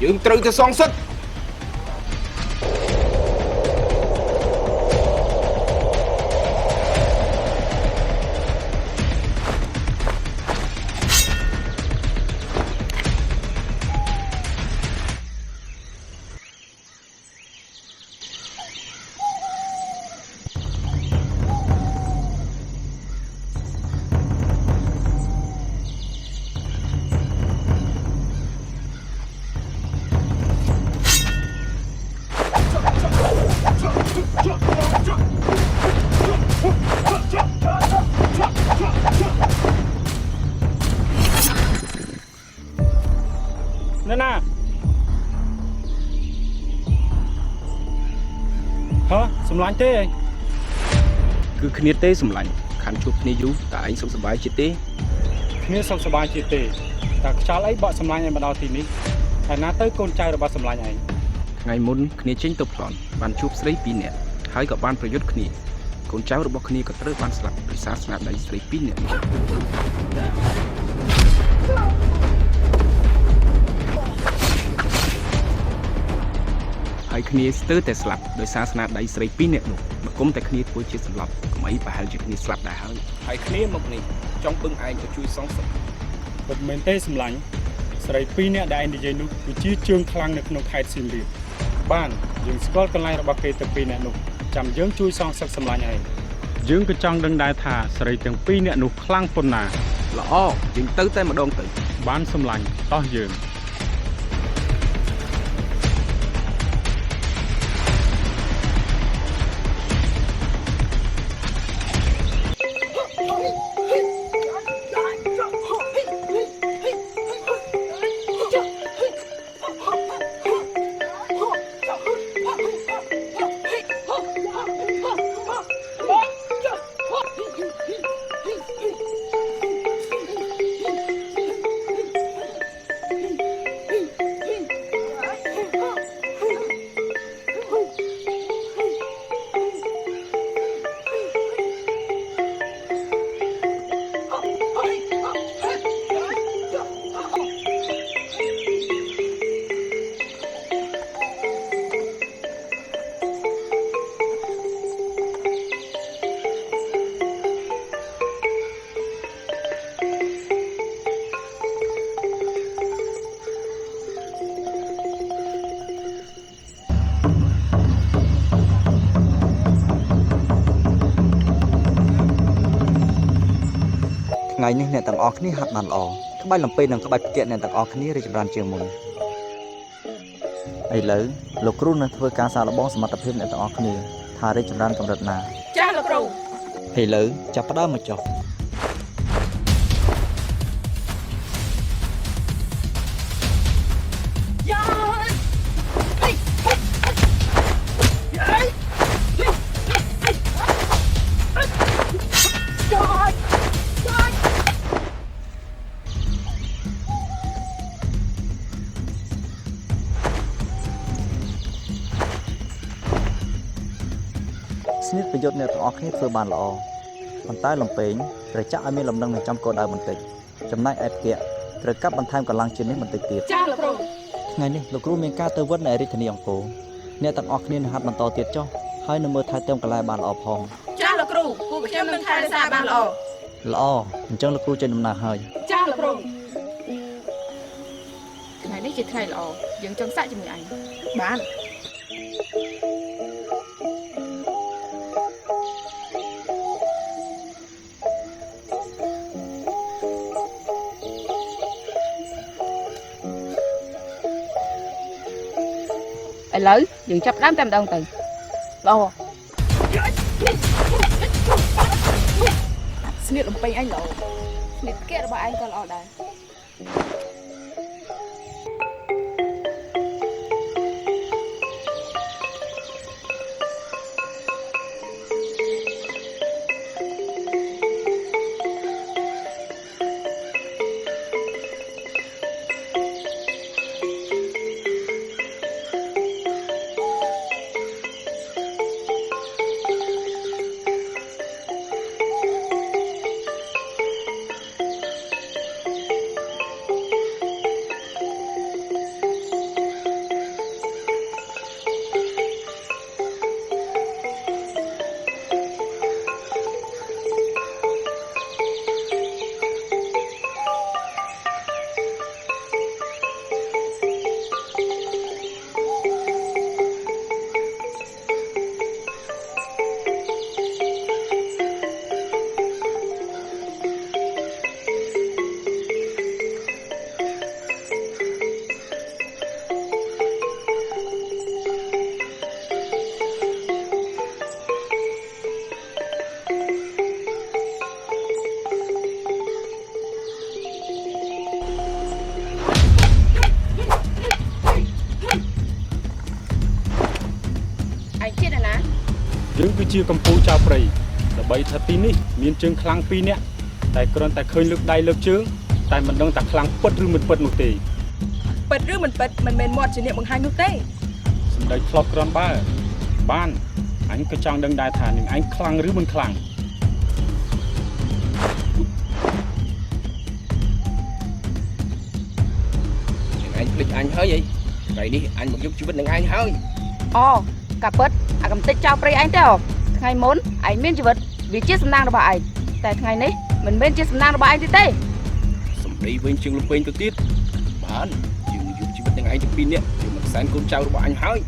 យើងត្រូវទៅសងសឹក Nè nè. Hả? Sầm lạnh thế. Cứ khné tê sầm lạnh, khăn chụp khné dú, tại anh sống sờ bài chết tê. Khné sống sờ bài chết tê. Ta cháu ấy bỏ sầm lạnh này mà đào thì ní. Thầy ná tới con trai rồi bỏ sầm lạnh này. Ngày muốn khné chênh tập lọn, bàn chụp sấy pin nè, hai gặp bànประยุทธ์khné. Con cháu rồi bỏ khné có tới bàn sập, bị sát snap đầy sấy pin nè. Hai khné tớiแต่สลับโดยศาสนาใดสายปีเนี่ยหนูมาก้มแต่ขณีตัวเชื่อสลับก็ไม่ไปหาจุดนี้สลับได้ហើយហើយគ្នាមកនេះចង់ពឹងឯងទៅជួយសងសឹក ពិតមែនទេសម្លាញ់ស្រីពីរនាក់ដែលឯងនិយាយនោះគឺជាជើងខ្លាំងនៅក្នុងខេត្តសៀមរាបបានយើងស្គាល់កន្លែងរបស់គេទាំងពីរនាក់នោះចាំយើងជួយសងសឹកសម្លាញ់ឯងយើងក៏ចង់ដឹងដែរថាស្រីទាំងពីរនាក់នោះខ្លាំងប៉ុណ្ណាល្អយើងទៅតែម្ដងទៅបានសម្លាញ់តោះយើង ថ្ងៃនេះអ្នកទាំងអស់គ្នាហាត់បានល្អក្បាច់លំពេនិងក្បាច់ផ្គាក់អ្នកទាំងអស់គ្នារីកចម្រើនជាងមុនឥឡូវលោកគ្រូនឹងធ្វើការសាកល្បងសមត្ថភាពអ្នកទាំងអស់គ្នាថារីកចម្រើនកម្រិតណាចាស់លោកគ្រូឥឡូវចាប់ផ្ដើមមកចុះស្នៀតប្រយុទ្ធអ្នកទាំងអស់គ្នាធ្វើបានល្អប៉ុន្តែលំពេងត្រូវចាក់ឲ្យមានលំនឹងនឹងចំកោដៅបន្តិចចំណែកឯផ្គាក់ត្រូវកាប់បន្ថែមកម្លាំងជាងនេះបន្តិចទៀតចាស់លោកគ្រូថ្ងៃនេះលោកគ្រូមានការទៅវត្តនៅរាជធានីអង្គរអ្នកទាំងអស់គ្នានឹងហាត់បន្តទៀតចុះហើយនឹងមើលថែទាំកន្លែងបានល្អផងចាស់លោកគ្រូពួកខ្ញុំនឹងថែរក្សាបានល្អអញ្ចឹងលោកគ្រូចេញដំណើរហើយចាស់លោកគ្រូថ្ងៃនេះជាថ្ងៃល្អយើងចង់សាក់ជាមួយអញបានឥឡូវយើងចាប់ដើមតែម្ដងទៅល្អស្នៀតលំពេញអញល្អស្នៀតផ្គាក់របស់ឯងក៏ល្អដែរយើងគឺជាកម្ពុជាចៅព្រៃដើម្បីថាទីនេះមានជើងខ្លាំង2នាក់តែគ្រាន់តែឃើញលើកដៃលើកជើងតែមិនដឹងថាខ្លាំងពិតឬមិនពិតនោះទេពិតឬមិនពិតមិនមែនមាត់ជាអ្នកបង្ហាញនោះទេសម្ដេចធ្លាប់គ្រាន់បើបានអញក៏ចង់ដឹងដែរថានឹងឯងខ្លាំងឬមិនខ្លាំងអញភ្លេចអញហើយថ្ងៃនេះអញមកយកជីវិតនឹងឯងហើយអូកាពិតអាកំតិចចោលព្រៃឯងទេថ្ងៃមុនឯងមានជីវិតវាជាសំណាងរបស់ឯងតែថ្ងៃនេះមិនមែនជាសំណាងរបស់ឯងទេសម្ដីវិញជាងលំពេងទៅទៀតបានយើងយកជីវិតនឹងឯងទៅ2នាក់យើងមកសែនកូនចៅរបស់អញហើយ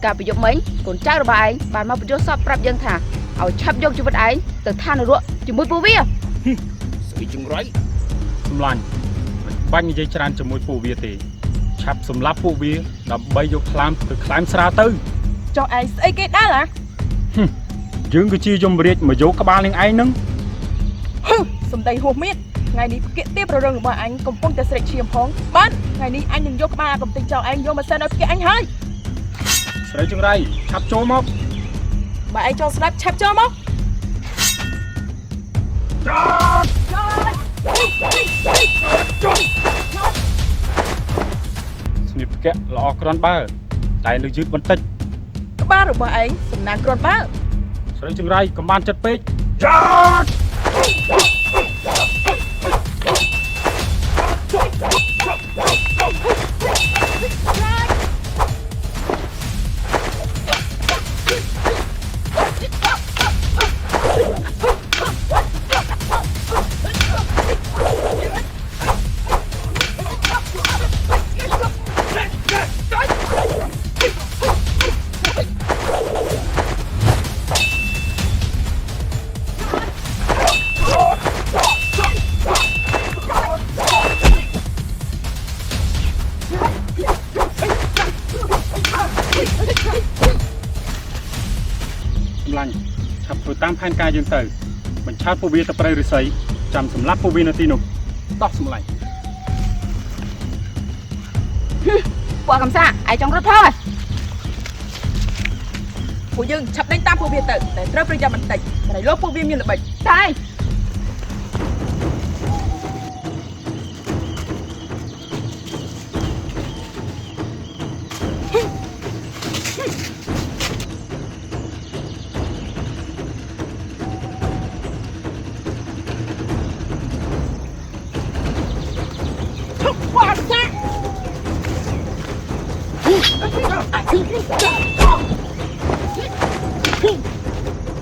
កាលពីយប់មិញកូនចៅរបស់ឯងបានមកបញ្ចុះសពប្រាប់យើងថាឲ្យឆាប់យកជីវិតឯងទៅឋាននរកជាមួយពួកវាស្អីចង្រៃសម្លាញ់មិនបាច់និយាយច្រើនជាមួយពួកវាទេឆាប់សម្លាប់ពួកវាដើម្បីយកខ្លាមទៅខ្លាមស្រាទៅចុះឯងស្អីគេដែរយើងគឺជាយមរាជមកយកក្បាលនឹងឯងនឹងសំដីហួសមៀតថ្ងៃនេះផ្គាក់ទៀបររឹងរបស់អញកំពុងតែស្រេកឈាមផងបានថ្ងៃនេះអញនឹងយកក្បាលកំទេចចោលឯងយកមកសិនឲ្យផ្គាក់អញហើយស្រីចង្រៃឆាប់ចូលមកបើឯងចូលស្ដាប់ឆាប់ចូលមកស្នៀតផ្គាក់ល្អក្រាន់បើតែនៅយឺតបន្តិចក្បាលរបស់ឯងសំណាងគ្រាន់បើស្រីចង្រៃកុំបានចិត្តពេក សម្លាញ់ឆាប់ធ្វើតាមផែនការយើងទៅបញ្ឆោតពួកវាទៅព្រៃឫស្សីចាំសម្លាប់ពួកវានៅទីនោះតោះសម្លាញ់ ពួកកំសាឯងចង់រត់thôiពួកយើងឆាប់ដេញតាមពួកវាទៅតែត្រូវប្រយ័ត្នបន្តិចតែលោកពួកវាមានល្បិចតែ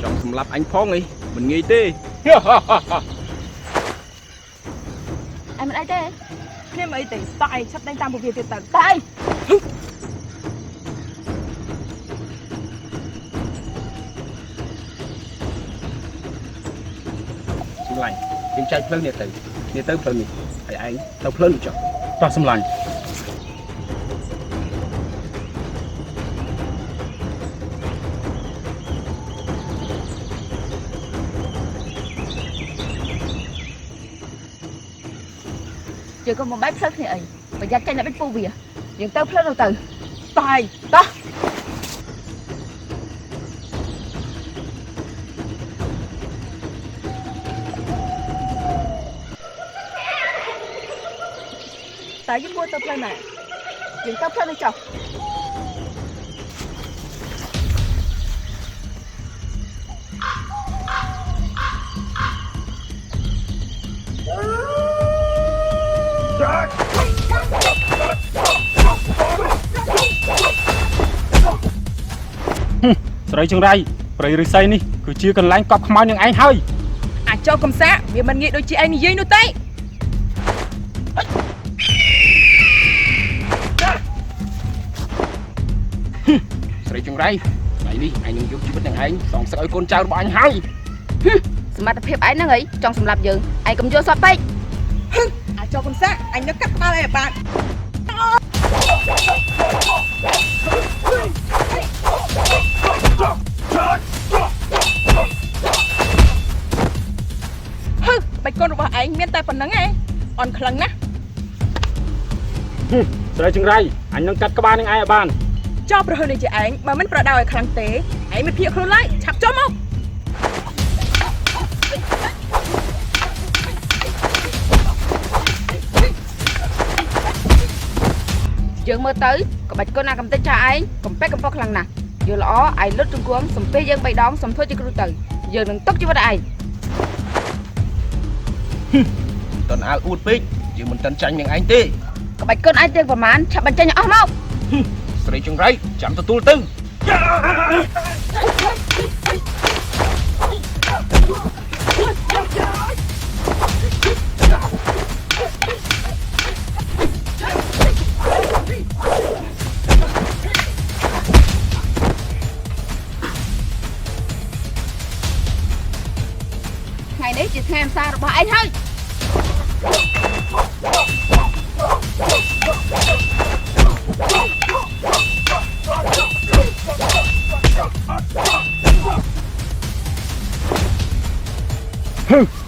ចង់សម្លាប់អញផងអីមិនងាយទេ អញមិនអីទេគ្នាមិនអីទេតោះឯងឆាប់ដេញតាមពួកវាទៀតទៅតែ សម្លាញ់យើងចែកផ្លូវនេះទៅផ្លូវនេះហើយឯងទៅផ្លូវនោះចុះ តោះសម្លាញ់ យើងក៏មិនបែកផ្លូវគ្នាអីប្រយ័ត្នចាញ់តែបិទពួកវាយើងទៅផ្លូវនោះទៅតែតោះ តែយើងមួយទៅផ្លូវណាយើងទៅផ្លូវនេះចុះ ស្រីចង្រៃព្រៃឫស្សីនេះគឺជាកន្លែងកប់ខ្មោចនឹងឯងហើយ អាចោកំសាវាមិនងាយដូចជាឯងនិយាយនោះទេ ស្រីចង្រៃថ្ងៃនេះអញនឹងយកជីវិតនឹងឯងសងសឹកឲ្យកូនចៅរបស់អញហើយ សមត្ថភាពឯងហ្នឹងអីចង់សម្លាប់យើងឯងកុំយល់សោះពេកអាចោកំសាអញនៅកាត់ក្បាលឯងបាទបេកូនរបស់ឯងមានតែប៉ុណ្្នឹងឯងអន់ខ្លាំងណាស់ ស្រីចង្រៃអញនឹងកាត់ក្បាលនឹងឯងឲ្យបាន ចោលប្រហែលនេះជាឯងបើមិនប្រដៅឲ្យខ្លាំងទេឯងមិនភៀសខ្លួនឡើយឆាប់ចូលមកយើងមើលទៅក្បាច់កូនណាកំទេចចាឯងកំពេចកំប៉ុកខ្លាំងណាស់យល់ល្អឯងលុតជង្គង់សំពេយើង3ដងសំធ្វើជាគ្រូទៅយើងនឹងຕົកជីវិតឯង មិនតន់អាលអួតពេកយើងមិនតន់ចាញ់នឹងឯងទេ ក្បាច់កូនឯងទាំងប្រមាណឆាប់បញ្ចេញអស់មក ស្រីចង្រៃចាំទទួលទៅ ថ្ងៃនេះជាថ្ងៃអំសារបស់ឯងហើយ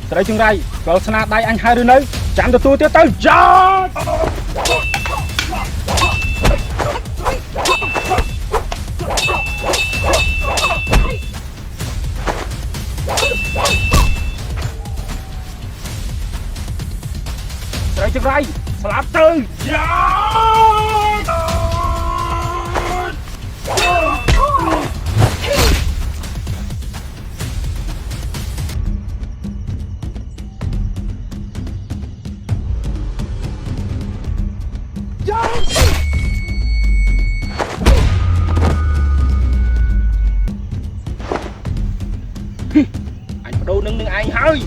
ស្រីចង្រៃកលស្នាដៃអញហើយឬនៅចាំទទួលទៀតទៅចោត ស្រីចង្រៃស្លាប់ទៅចោអញបដូរនឹងឯងហើយ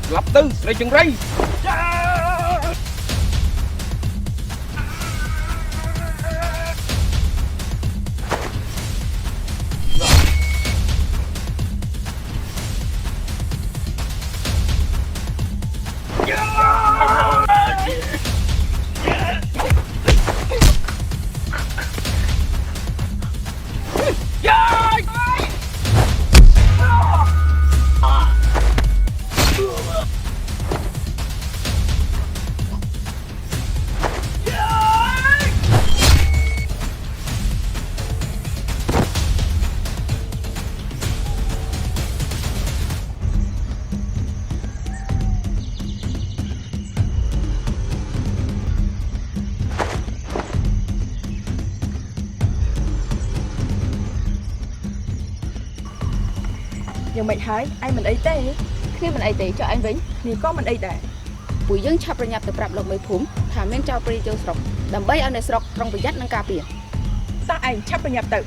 lập tư rồi chừng rây Nhưng mày thấy anh mình ấy tê khi mình ấy tê cho anh Vĩnh thì có mình ấyដែរ ពួកយើងឆាប់ប្រញាប់ទៅប្រាប់លោកមេភូមិថាមានចៅព្រាយចូលស្រុកដើម្បីឲ្យនៅស្រុកប្រុងប្រយ័ត្ននិងការពារ តោះឯងឆាប់ប្រញាប់ទៅ